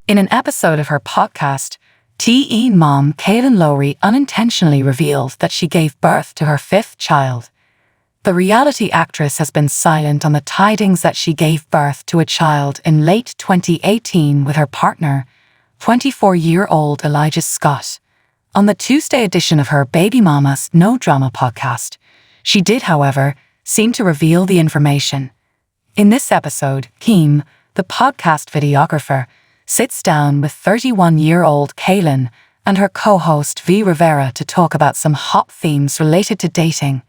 In an episode of her podcast, Mom Kailyn Lowry unintentionally revealed that she gave birth to her fifth child. The reality actress has been silent on the tidings that she gave birth to a child in late 2018 with her partner, 24-year-old Elijah Scott. On the Tuesday edition of her Baby Mama's No Drama podcast, she did, however, seem to reveal the information. In this episode, Kim, the podcast videographer, sits down with 31-year-old Kailyn and her co-host V. Rivera to talk about some hot themes related to dating.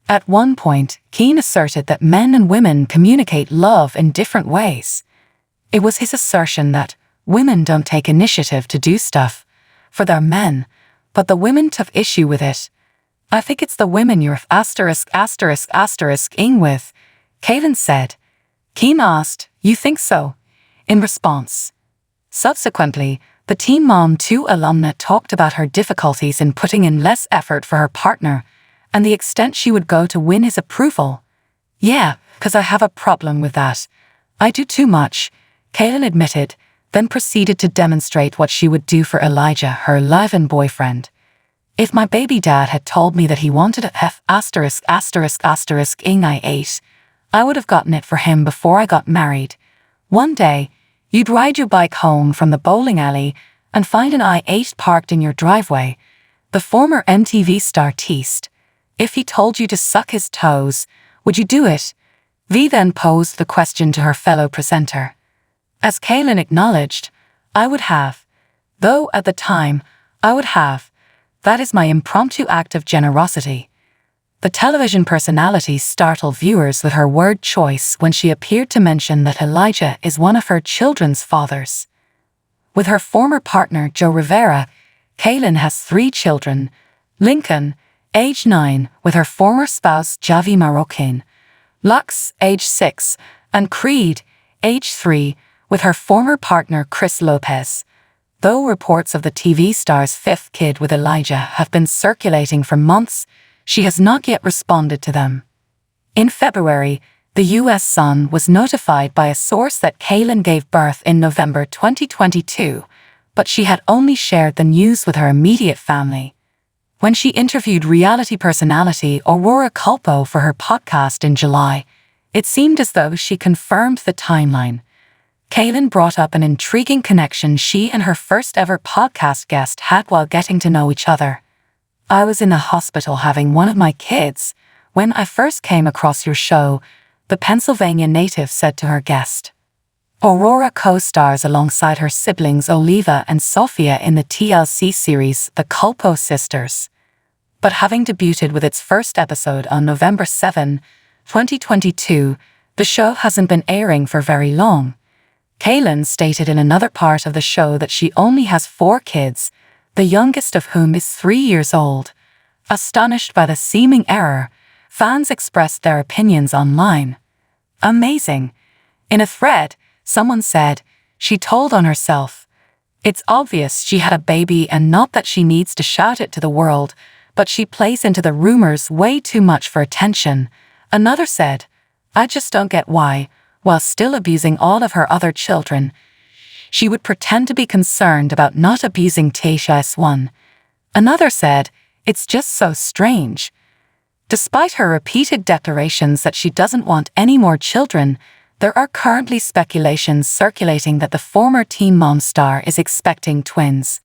At one point, Kim asserted that men and women communicate love in different ways. It was his assertion that women don't take initiative to do stuff for their men, but the women took issue with it. "I think it's the women you're ing with," Kailyn said. Kim asked, "You think so?" in response. Subsequently, the Teen Mom 2 alumna talked about her difficulties in putting in less effort for her partner and the extent she would go to win his approval. "Yeah, 'cause I have a problem with that. I do too much," Kailyn admitted, then proceeded to demonstrate what she would do for Elijah, her live-in boyfriend. "If my baby dad had told me that he wanted a ing I ate, I would have gotten it for him before I got married. One day, you'd ride your bike home from the bowling alley and find an I-8 parked in your driveway," the former MTV star teased. "If he told you to suck his toes, would you do it?" V then posed the question to her fellow presenter. As Kailyn acknowledged, "I would have. Though at the time, I would have. That is my impromptu act of generosity." The television personality startled viewers with her word choice when she appeared to mention that Elijah is one of her children's fathers. With her former partner Joe Rivera, Kailyn has 3 children: Lincoln, age 9, with her former spouse Javi Marroquin; Lux, age 6, and Creed, age 3, with her former partner Chris Lopez. Though reports of the TV star's 5th kid with Elijah have been circulating for months, she has not yet responded to them. In February, the U.S. Sun was notified by a source that Kailyn gave birth in November 2022, but she had only shared the news with her immediate family. When she interviewed reality personality Aurora Culpo for her podcast in July, it seemed as though she confirmed the timeline. Kailyn brought up an intriguing connection she and her first-ever podcast guest had while getting to know each other. "I was in the hospital having one of my kids when I first came across your show," the Pennsylvania native said to her guest. Aurora co-stars alongside her siblings Oliva and Sophia in the TLC series The Culpo Sisters. But having debuted with its first episode on November 7, 2022, the show hasn't been airing for very long. Kailyn stated in another part of the show that she only has 4 kids, the youngest of whom is 3 years old. Astonished by the seeming error, fans expressed their opinions online. "Amazing." In a thread, someone said, "She told on herself. It's obvious she had a baby, and not that she needs to shout it to the world, but she plays into the rumors way too much for attention." Another said, "I just don't get why, while still abusing all of her other children, she would pretend to be concerned about not abusing Tasha S1. Another said, "It's just so strange." Despite her repeated declarations that she doesn't want any more children, there are currently speculations circulating that the former Teen Mom star is expecting twins.